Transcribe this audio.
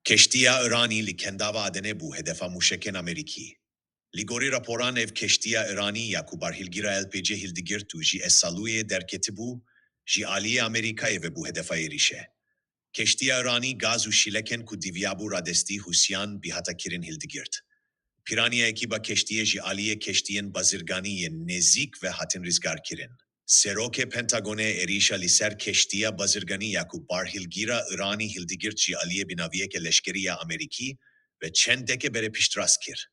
Keştiya Îranî li Kendava Adenê bû hedefa mûşekên Amerîkî. Li gorî raporan ev Keştiya Îranî ya ku barhîlgîra LPG hildigirt û ji Salûyê derketibû, ji aliyê Amerîkayê ve bû hedefa êrişe. Keştiya Îranî gaz û şîlekên ku divyabû radestî Hûsyan bihata kirin hildigirt. Piraniya ekîba keştiyê ji aliyê keştiyên bazirganî yên nêzik ve hatin rizgar kirin. Serokê Pentagonê êrişa li ser keştiya bazirganî ya ku barhîlgîra Îranî hildigirt ji aliyê binaviyeke leşkerî ya Amerîkî ve çend dike bere piştrast kir.